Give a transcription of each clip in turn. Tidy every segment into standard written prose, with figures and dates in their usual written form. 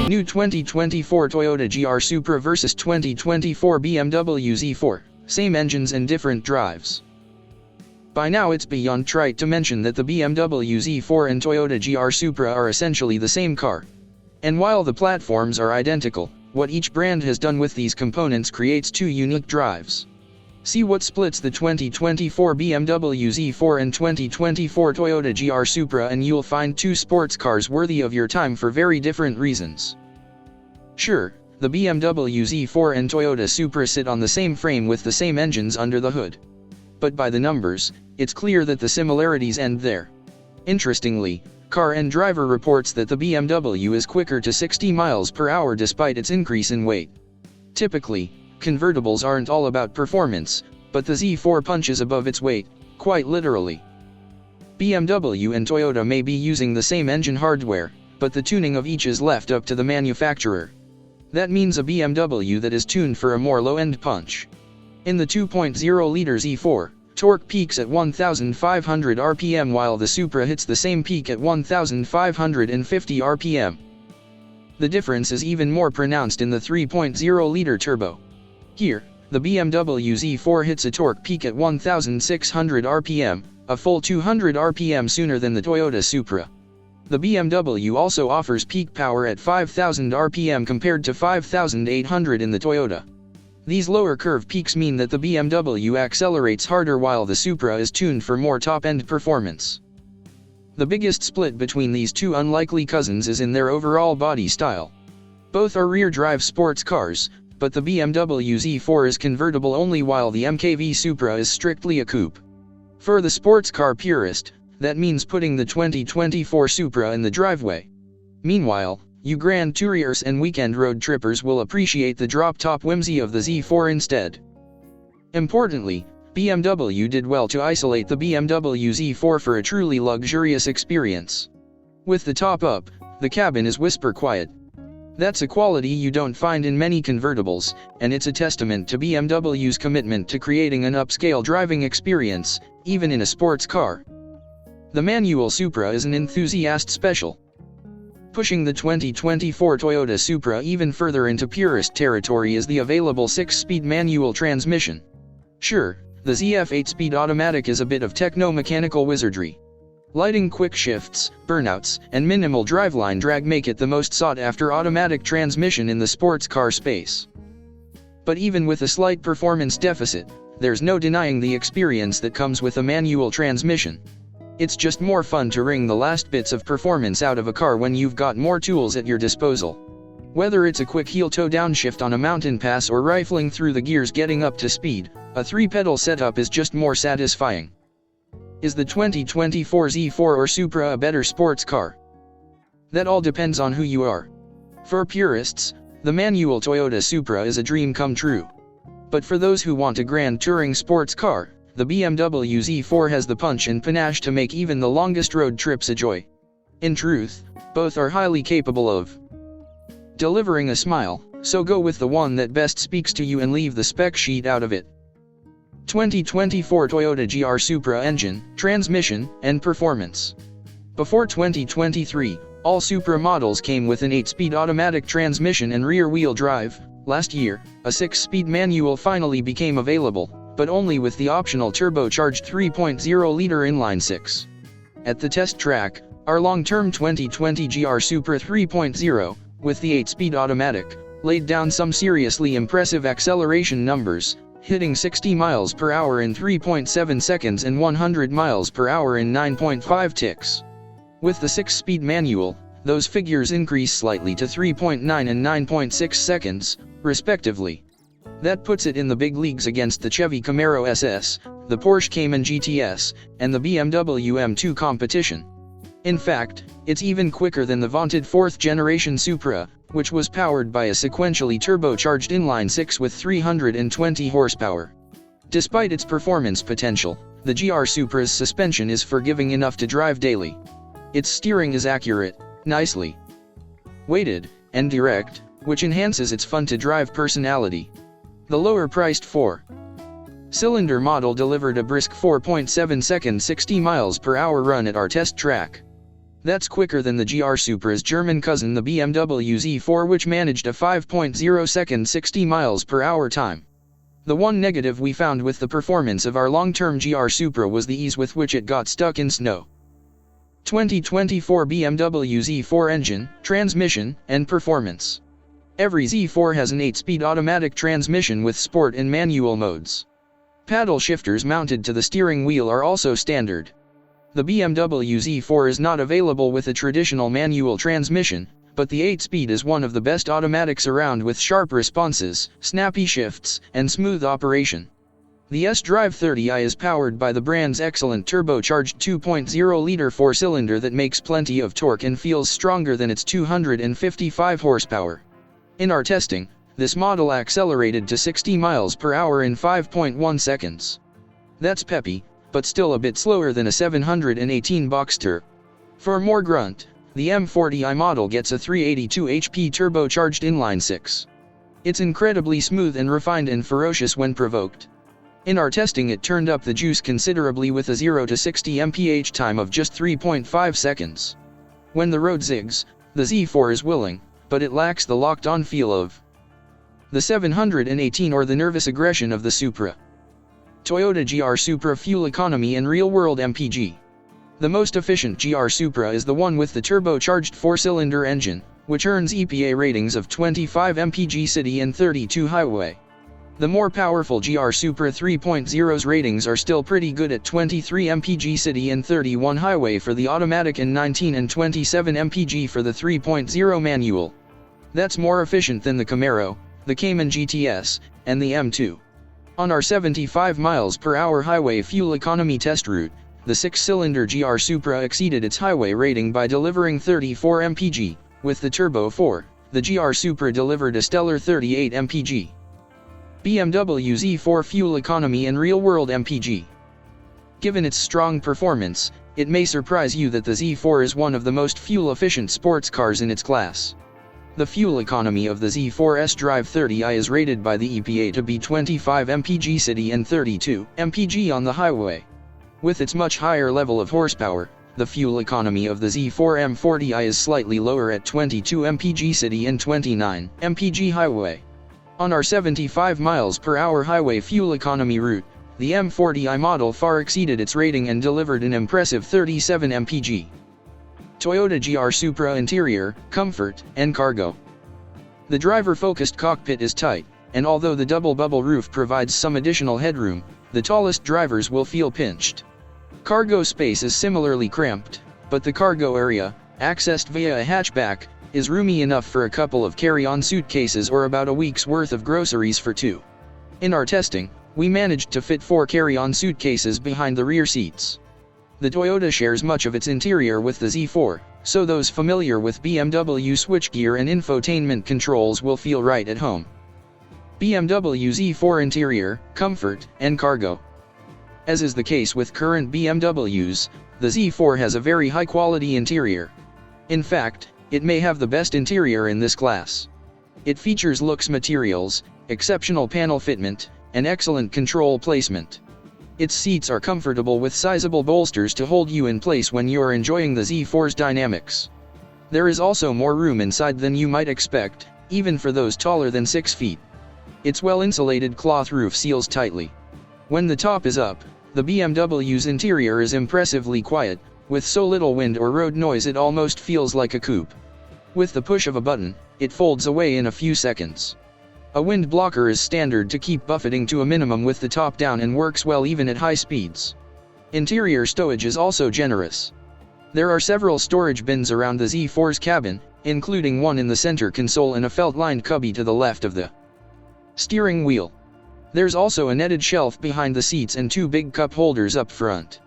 New 2024 Toyota GR Supra vs 2024 BMW Z4, same engines and different drives. By now it's beyond trite to mention that the BMW Z4 and Toyota GR Supra are essentially the same car. And while the platforms are identical, what each brand has done with these components creates two unique drives. See what splits the 2024 BMW Z4 and 2024 Toyota GR Supra and you'll find two sports cars worthy of your time for very different reasons. Sure, the BMW Z4 and Toyota Supra sit on the same frame with the same engines under the hood. But by the numbers, it's clear that the similarities end there. Interestingly, Car and Driver reports that the BMW is quicker to 60 miles per hour despite its increase in weight. Typically, convertibles aren't all about performance, but the Z4 punches above its weight, quite literally. BMW and Toyota may be using the same engine hardware, but the tuning of each is left up to the manufacturer. That means a BMW that is tuned for a more low-end punch. In the 2.0-liter Z4, torque peaks at 1,500 RPM while the Supra hits the same peak at 1,550 RPM. The difference is even more pronounced in the 3.0-liter turbo. Here, the BMW Z4 hits a torque peak at 1,600 RPM, a full 200 RPM sooner than the Toyota Supra. The BMW also offers peak power at 5,000 RPM compared to 5,800 in the Toyota. These lower curve peaks mean that the BMW accelerates harder while the Supra is tuned for more top-end performance. The biggest split between these two unlikely cousins is in their overall body style. Both are rear-drive sports cars, but the BMW Z4 is convertible only while the MKV Supra is strictly a coupe. For the sports car purist, that means putting the 2024 Supra in the driveway. Meanwhile, you Grand Touriers and weekend road trippers will appreciate the drop-top whimsy of the Z4 instead. Importantly, BMW did well to isolate the BMW Z4 for a truly luxurious experience. With the top up, the cabin is whisper quiet. That's a quality you don't find in many convertibles, and it's a testament to BMW's commitment to creating an upscale driving experience, even in a sports car. The manual Supra is an enthusiast special. Pushing the 2024 Toyota Supra even further into purist territory is the available 6-speed manual transmission. Sure, the ZF 8-speed automatic is a bit of techno-mechanical wizardry. Lighting quick shifts, burnouts, and minimal driveline drag make it the most sought-after automatic transmission in the sports car space. But even with a slight performance deficit, there's no denying the experience that comes with a manual transmission. It's just more fun to wring the last bits of performance out of a car when you've got more tools at your disposal. Whether it's a quick heel-toe downshift on a mountain pass or rifling through the gears getting up to speed, a 3-pedal setup is just more satisfying. Is the 2024 Z4 or Supra a better sports car? That all depends on who you are. For purists, the manual Toyota Supra is a dream come true. But for those who want a grand touring sports car, the BMW Z4 has the punch and panache to make even the longest road trips a joy. In truth, both are highly capable of delivering a smile, so go with the one that best speaks to you and leave the spec sheet out of it. 2024 Toyota GR Supra engine, transmission, and performance. Before 2023, all Supra models came with an 8-speed automatic transmission and rear-wheel drive. Last year, a 6-speed manual finally became available, but only with the optional turbocharged 3.0-liter inline-6. At the test track, our long-term 2020 GR Supra 3.0, with the 8-speed automatic, laid down some seriously impressive acceleration numbers, hitting 60 miles per hour in 3.7 seconds and 100 miles per hour in 9.5 ticks. With the 6-speed manual, those figures increase slightly to 3.9 and 9.6 seconds, respectively. That puts it in the big leagues against the Chevy Camaro SS, the Porsche Cayman GTS, and the BMW M2 competition. In fact, it's even quicker than the vaunted 4th-generation Supra, which was powered by a sequentially turbocharged inline-6 with 320 horsepower. Despite its performance potential, the GR Supra's suspension is forgiving enough to drive daily. Its steering is accurate, nicely weighted, and direct, which enhances its fun-to-drive personality. The lower-priced 4-cylinder model delivered a brisk 4.7-second 60 miles per hour run at our test track. That's quicker than the GR Supra's German cousin the BMW Z4, which managed a 5.0-second 60 miles per hour time. The one negative we found with the performance of our long-term GR Supra was the ease with which it got stuck in snow. 2024 BMW Z4 engine, transmission, and performance. Every Z4 has an 8-speed automatic transmission with sport and manual modes. Paddle shifters mounted to the steering wheel are also standard. The BMW Z4 is not available with a traditional manual transmission, but the 8-speed is one of the best automatics around with sharp responses, snappy shifts, and smooth operation. The S-Drive 30i is powered by the brand's excellent turbocharged 2.0-liter 4-cylinder that makes plenty of torque and feels stronger than its 255 horsepower. In our testing, this model accelerated to 60 miles per hour in 5.1 seconds. That's peppy, but still a bit slower than a 718 Boxster. For more grunt, the M40i model gets a 382 HP turbocharged inline-6. It's incredibly smooth and refined and ferocious when provoked. In our testing, it turned up the juice considerably with a 0 to 60 mph time of just 3.5 seconds. When the road zigs, the Z4 is willing, but it lacks the locked-on feel of the 718 or the nervous aggression of the Supra. Toyota GR Supra fuel economy and real-world MPG. The most efficient GR Supra is the one with the turbocharged 4-cylinder engine, which earns EPA ratings of 25 mpg city and 32 highway. The more powerful GR Supra 3.0's ratings are still pretty good at 23 mpg city and 31 highway for the automatic and 19 and 27 mpg for the 3.0 manual. That's more efficient than the Camaro, the Cayman GTS, and the M2. On our 75 miles per hour highway fuel economy test route, the 6-cylinder GR Supra exceeded its highway rating by delivering 34 mpg. With the Turbo 4, the GR Supra delivered a stellar 38 mpg. BMW Z4 fuel economy and real-world MPG. Given its strong performance, it may surprise you that the Z4 is one of the most fuel-efficient sports cars in its class. The fuel economy of the Z4 S-Drive 30i is rated by the EPA to be 25 mpg city and 32 mpg on the highway. With its much higher level of horsepower, the fuel economy of the Z4 M40i is slightly lower at 22 mpg city and 29 mpg highway. On our 75 miles per hour highway fuel economy route, the M40i model far exceeded its rating and delivered an impressive 37 mpg. Toyota GR Supra interior, comfort, and cargo. The driver-focused cockpit is tight, and although the double bubble roof provides some additional headroom, the tallest drivers will feel pinched. Cargo space is similarly cramped, but the cargo area, accessed via a hatchback, is roomy enough for a couple of carry-on suitcases or about a week's worth of groceries for two. In our testing, we managed to fit 4 carry-on suitcases behind the rear seats. The Toyota shares much of its interior with the Z4, so those familiar with BMW switchgear and infotainment controls will feel right at home. BMW Z4 interior, comfort, and cargo. As is the case with current BMWs, the Z4 has a very high-quality interior. In fact, it may have the best interior in this class. It features luxe materials, exceptional panel fitment, and excellent control placement. Its seats are comfortable with sizable bolsters to hold you in place when you're enjoying the Z4's dynamics. There is also more room inside than you might expect, even for those taller than 6 feet. Its well-insulated cloth roof seals tightly. When the top is up, the BMW's interior is impressively quiet, with so little wind or road noise it almost feels like a coupe. With the push of a button, it folds away in a few seconds. A wind blocker is standard to keep buffeting to a minimum with the top down and works well even at high speeds. Interior stowage is also generous. There are several storage bins around the Z4's cabin, including one in the center console and a felt-lined cubby to the left of the steering wheel. There's also a netted shelf behind the seats and 2 big cup holders up front.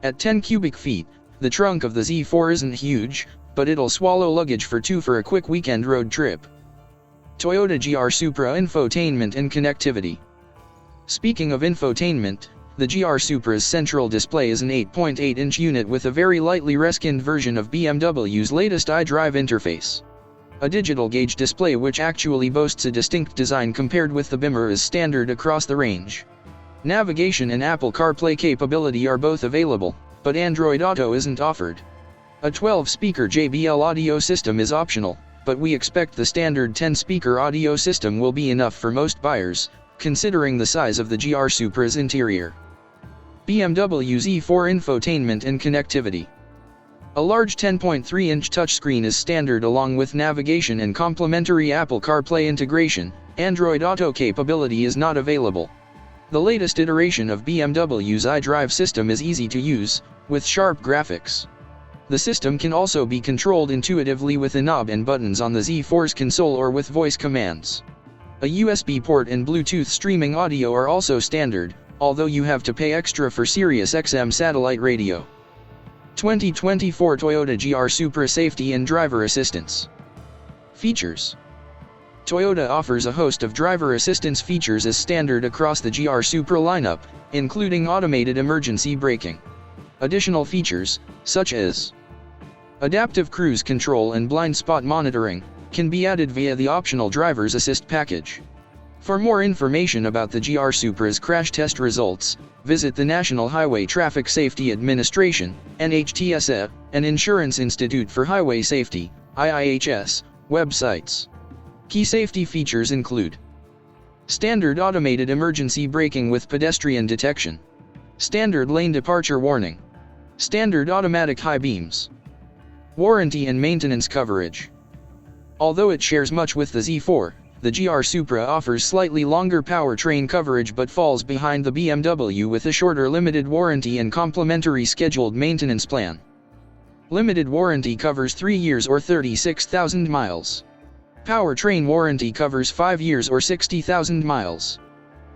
At 10 cubic feet, the trunk of the Z4 isn't huge, but it'll swallow luggage for 2 for a quick weekend road trip. Toyota GR Supra infotainment and connectivity. Speaking of infotainment, the GR Supra's central display is an 8.8-inch unit with a very lightly reskinned version of BMW's latest iDrive interface. A digital gauge display which actually boasts a distinct design compared with the Beamer is standard across the range. Navigation and Apple CarPlay capability are both available, but Android Auto isn't offered. A 12-speaker JBL audio system is optional, but we expect the standard 10-speaker audio system will be enough for most buyers, considering the size of the GR Supra's interior. BMW Z4 infotainment and connectivity. A large 10.3-inch touchscreen is standard along with navigation and complementary Apple CarPlay integration. Android Auto capability is not available. The latest iteration of BMW's iDrive system is easy to use, with sharp graphics. The system can also be controlled intuitively with a knob and buttons on the Z4's console or with voice commands. A USB port and Bluetooth streaming audio are also standard, although you have to pay extra for Sirius XM satellite radio. 2024 Toyota GR Supra Safety and Driver Assistance. Features. Toyota offers a host of driver assistance features as standard across the GR Supra lineup, including automated emergency braking. Additional features, such as adaptive cruise control and blind spot monitoring, can be added via the optional Driver's Assist package. For more information about the GR Supra's crash test results, visit the National Highway Traffic Safety Administration, NHTSA, and Insurance Institute for Highway Safety, IIHS, websites. Key safety features include standard automated emergency braking with pedestrian detection, standard lane departure warning, standard automatic high beams, warranty and maintenance coverage. Although it shares much with the Z4, the GR Supra offers slightly longer powertrain coverage but falls behind the BMW with a shorter limited warranty and complimentary scheduled maintenance plan. Limited warranty covers 3 years or 36,000 miles. Powertrain warranty covers 5 years or 60,000 miles.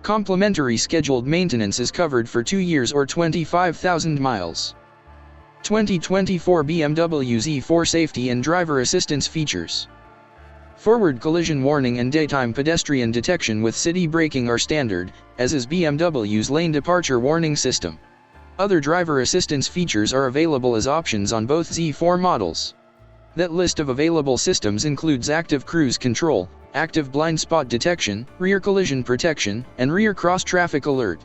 Complimentary scheduled maintenance is covered for 2 years or 25,000 miles. 2024 BMW Z4 Safety and Driver Assistance Features. Forward collision warning and daytime pedestrian detection with city braking are standard, as is BMW's lane departure warning system. Other driver assistance features are available as options on both Z4 models. That list of available systems includes active cruise control, active blind spot detection, rear collision protection, and rear cross traffic alert.